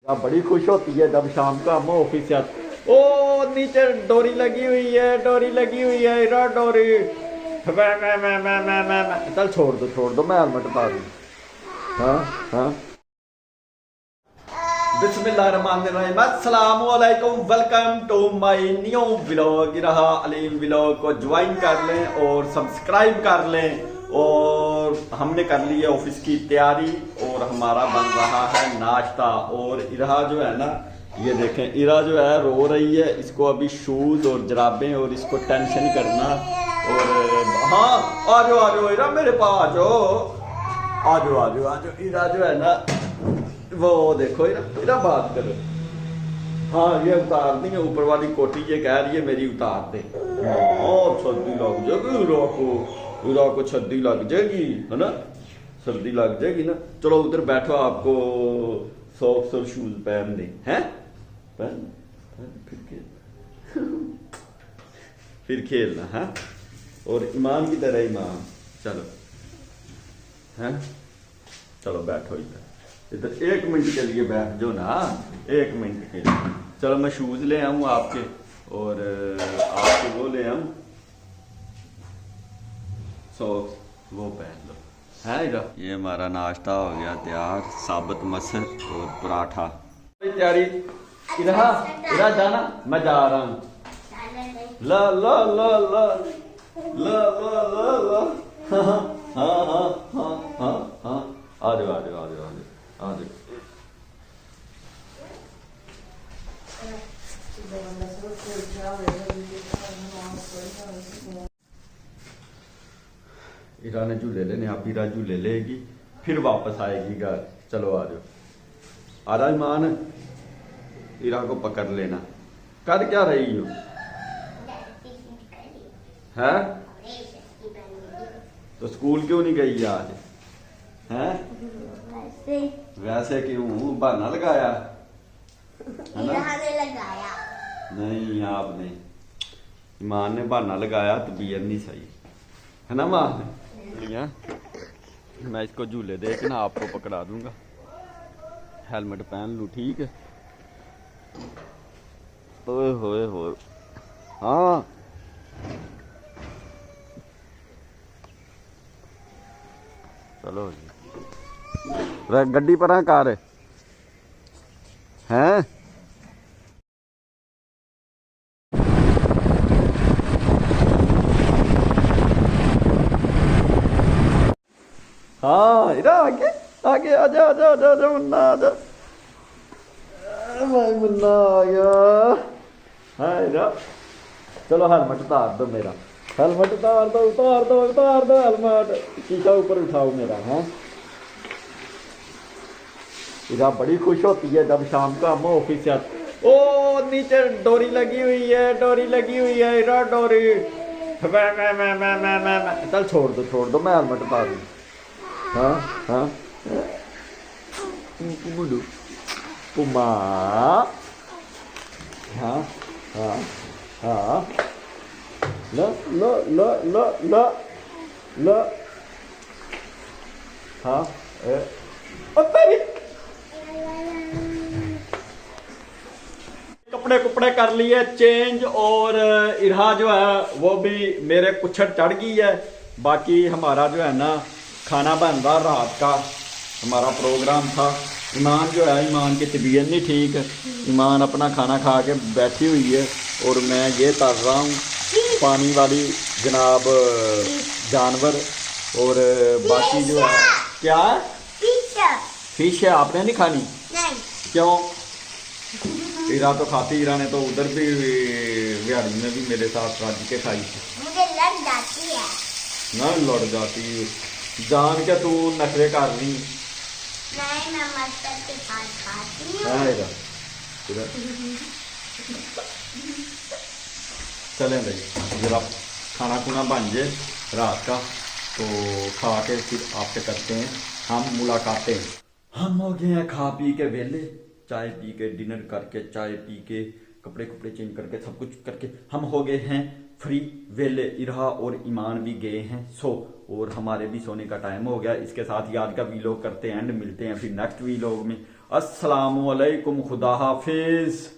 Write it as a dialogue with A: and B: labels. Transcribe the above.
A: बड़ी खुश होती है जब शाम को हम ऑफिस से आते। ओ नीचे डोरी लगी हुई है, डोरी लगी हुई है, इरा डोरी। मैं चल छोड़ दो, मैं हेलमेट उतार दूँ। हाँ हाँ। बिस्मिल्लाहिर्रहमानिर्रहीम, अस्सलाम वालेकुम, welcome to my new vlog. रहा अलीम व्लॉग को ज्वाइन कर लें और सब्सक्राइब कर लें। और हमने कर ली है ऑफिस की तैयारी और हमारा बन रहा है नाश्ता। और इरा जो है ना, ये देखें, इरा जो है रो रही है। इसको अभी शूज और जराबें और इसको टेंशन करना। और हाँ आ जाओ इरा, मेरे पास आ जाओ। इरा जो है ना, वो देखो इरा बात करो। हाँ ये उतार दी है, ऊपर वाली कोटी ये कह रही है मेरी उतार दे। हाँ सर्दी लग जाएगी इरा को सर्दी लग जाएगी, है ना, सर्दी लग जाएगी ना। चलो उधर बैठो, आपको सॉक्स और शूज पहन दे हैं। फिर खेलना है। और ईमान की तरह ईमान। चलो हैं, चलो बैठो इधर 1 मिनट के लिए बैठ जाओ ना, 1 मिनट के लिए। चलो मैं शूज ले आऊँ आपके, और आपके वो ले आऊँ सॉक्स, वो पहन लो है इधर। ये हमारा नाश्ता हो गया तैयार, साबुत मसर और पराठा। तैयारी इधर जाना, मैं जा रहा हूँ। ला ला ला ला ला ला ला ला। हाँ आ जाओ। इरा ने झूले लेने, आप इरा झूले लेगी फिर वापस आएगी घर। चलो आ जाओ, आ रहा ईमान, इरा को पकड़ लेना। कर क्या रही हो है? तो स्कूल क्यों नहीं गई आज है? वैसे क्यों, बहाना लगाया है ना?
B: लगाया
A: नहीं आपने, ईमान ने बहाना लगाया, तबीयत नहीं सही है ना माँ। मैं इसको झूले दे के ना आपको पकड़ा दूंगा, हेलमेट पहन लूँ, ठीक है? ओए होए हाँ चलो जी, गड्डी पर कार है। हाँ इरा आगे आजा मुन्ना आजा। भाई मुन्ना आ गया। हाँ इरा, चलो हेलमेट उतार दो मेरा, हेलमेट उतार दो हेलमेट। शीशा ऊपर उठाओ मेरा। हाँ इरा बड़ी खुश होती है जब शाम को हम ऑफिस से आते। ओ नीचे डोरी लगी हुई है, इरा डोरी। मैं चल छोड़ दो, मैं हेलमेट उतार दूँ। हाँ बोलो पुमा। हाँ ल हाँ कपड़े कर लिए चेंज। और इरा जो है वो भी मेरे कुछड़ चढ़ गई है। बाकी हमारा जो है ना खाना बन रहा, रात का हमारा प्रोग्राम था। ईमान जो है, ईमान की तबीयत नहीं ठीक है, ईमान अपना खाना खा के बैठी हुई है। और मैं ये तर रहा हूँ पानी वाली जनाब जानवर। और बाकी जो है क्या फिश है, आपने नहीं खानी?
B: नहीं।
A: क्यों? इरा तो खाती, इरा ने तो उधर भी बिहारी में भी मेरे साथ रज के खाई थी।
B: मुझे लग जाती है
A: ना, लड़ जाती जान के तू नखरे कर रही।
B: नहीं, मैं मस्टर्ड के साथ खाती हूँ।
A: हाँ इरा चलें भाई, जरा खाना खुना बन जाए रात का, तो खा के फिर आपसे करते हैं हम मुलाकातें। हम हो गए हैं खा पी के वेले, चाय पी के, डिनर करके, चाय पी के, कपड़े चेंज करके, सब कुछ करके हम हो गए हैं फ्री वेले। इरा और ईमान भी गए हैं सो, और हमारे भी सोने का टाइम हो गया। इसके साथ ही आज का वीलॉग करते हैं एंड, मिलते हैं फिर नेक्स्ट वीलॉग में। अस्सलामुअलैकुम, खुदा हाफिज।